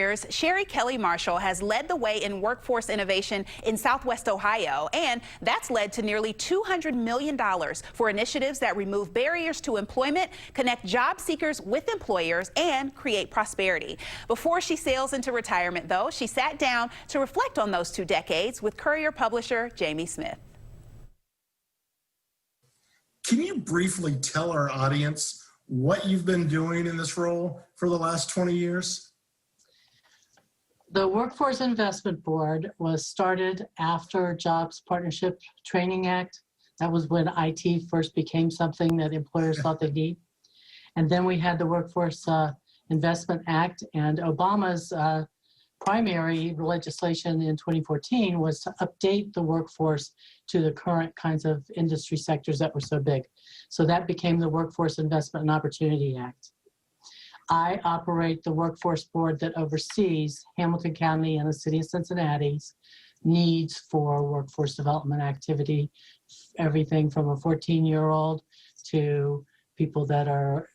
years, Sherry Kelly Marshall has led the way in workforce innovation in Southwest Ohio, and that's led to nearly $200 million for initiatives that remove barriers to employment, connect job seekers with employers, and create prosperity. Before she sails into retirement, though, she sat down to reflect on those 2 decades with Courier publisher Jamie Smith. Can you briefly tell our audience what you've been doing in this role for the last 20 years? The Workforce Investment Board was started after Jobs Partnership Training Act. That was when IT first became something that employers thought they need. And then we had the Workforce Investment Act, and Obama's primary legislation in 2014 was to update the workforce to the current kinds of industry sectors that were so big. So that became the Workforce Investment and Opportunity Act. I operate the workforce board that oversees Hamilton County and the city of Cincinnati's needs for workforce development activity, everything from a 14-year-old to people that are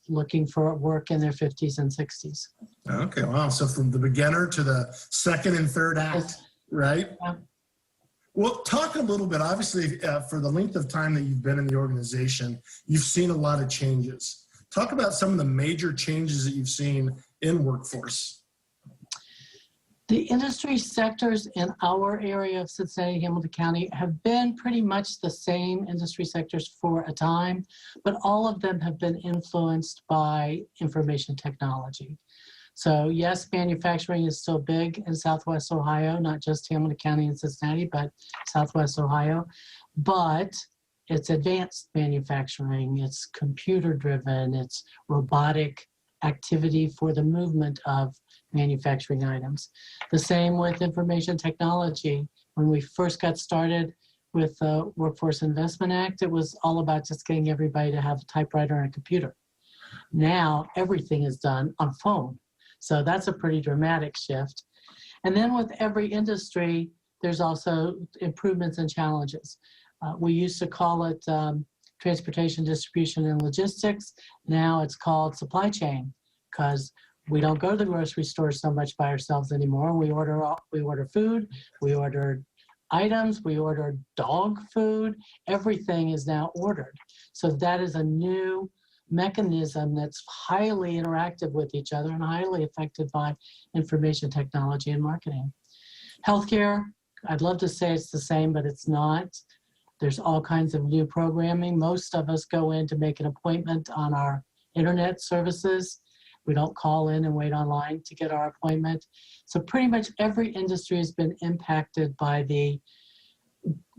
looking for work in their 50s and 60s. Okay, wow. So from the beginner to the second and third act, right? Yeah. Well, talk a little bit, obviously, for the length of time that you've been in the organization, you've seen a lot of changes. Talk about some of the major changes that you've seen in workforce. The industry sectors in our area of Cincinnati, Hamilton County have been pretty much the same industry sectors for a time, but all of them have been influenced by information technology. So yes, manufacturing is still big in Southwest Ohio, not just Hamilton County and Cincinnati, but Southwest Ohio. But it's advanced manufacturing, it's computer driven, it's robotic activity for the movement of manufacturing items. The same with information technology. When we first got started with the Workforce Investment Act, it was all about just getting everybody to have a typewriter and a computer. Now everything is done on phone. So that's a pretty dramatic shift. And then with every industry, there's also improvements and challenges. We used to call it transportation, distribution, and logistics. Now it's called supply chain, because we don't go to the grocery store so much by ourselves anymore. We order food, we order items, we order dog food. Everything is now ordered. So that is a new mechanism that's highly interactive with each other and highly affected by information technology and marketing. Healthcare, I'd love to say it's the same, but it's not. There's all kinds of new programming. Most of us go in to make an appointment on our internet services. We don't call in and wait online to get our appointment. So pretty much every industry has been impacted by the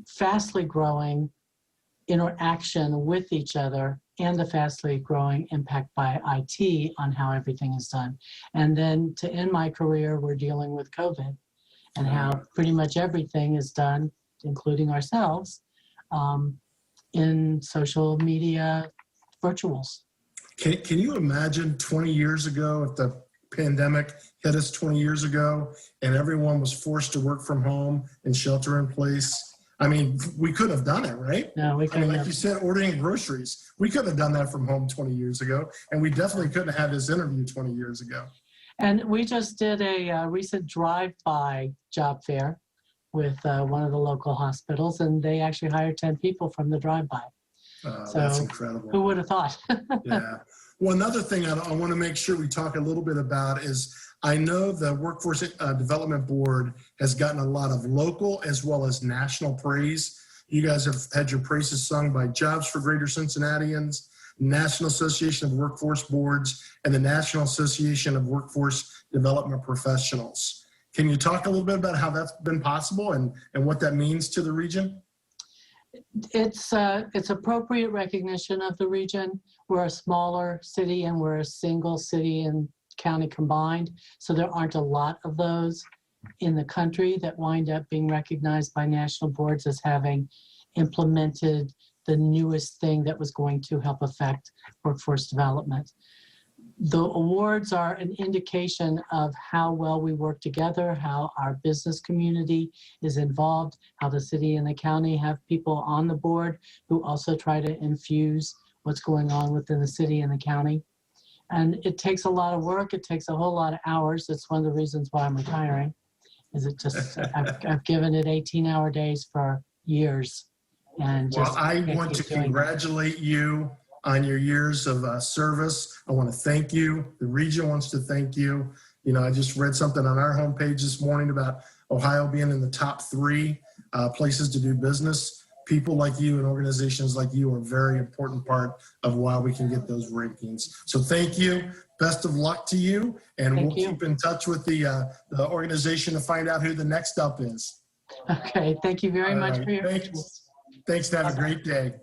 fastly growing interaction with each other and the fastly growing impact by IT on how everything is done. And then to end my career, we're dealing with COVID and how pretty much everything is done, including ourselves, in social media virtuals. Can you imagine 20 years ago, if the pandemic hit us 20 years ago and everyone was forced to work from home and shelter in place? I mean, we couldn't have done it, right? No, we couldn't. Like you said, ordering groceries. We couldn't have done that from home 20 years ago, and we definitely couldn't have had this interview 20 years ago. And we just did a recent drive-by job fair with one of the local hospitals, and they actually hired 10 people from the drive-by. So that's incredible. Who would have thought? Yeah. Well, another thing I want to make sure we talk a little bit about is I know the Workforce Development Board has gotten a lot of local as well as national praise. You guys have had your praises sung by Jobs for Greater Cincinnatians, National Association of Workforce Boards, and the National Association of Workforce Development Professionals. Can you talk a little bit about how that's been possible and what that means to the region? It's appropriate recognition of the region. We're a smaller city and we're a single city and county combined. So there aren't a lot of those in the country that wind up being recognized by national boards as having implemented the newest thing that was going to help affect workforce development. The awards are an indication of how well we work together, how our business community is involved, how the city and the county have people on the board who also try to infuse what's going on within the city and the county. And it takes a lot of work. It takes a whole lot of hours. It's one of the reasons why I'm retiring. Is it just I've given it 18-hour days for years, and just Well, I want to congratulate you on your years of service. I want to thank you. The region wants to thank you. You know, I just read something on our homepage this morning about Ohio being in the top 3 places to do business. People like you and organizations like you are a very important part of why we can get those rankings. So thank you. Best of luck to you. And we'll keep in touch with the organization to find out who the next up is. Okay. Thank you very much for your interest. Thanks. Have a great day.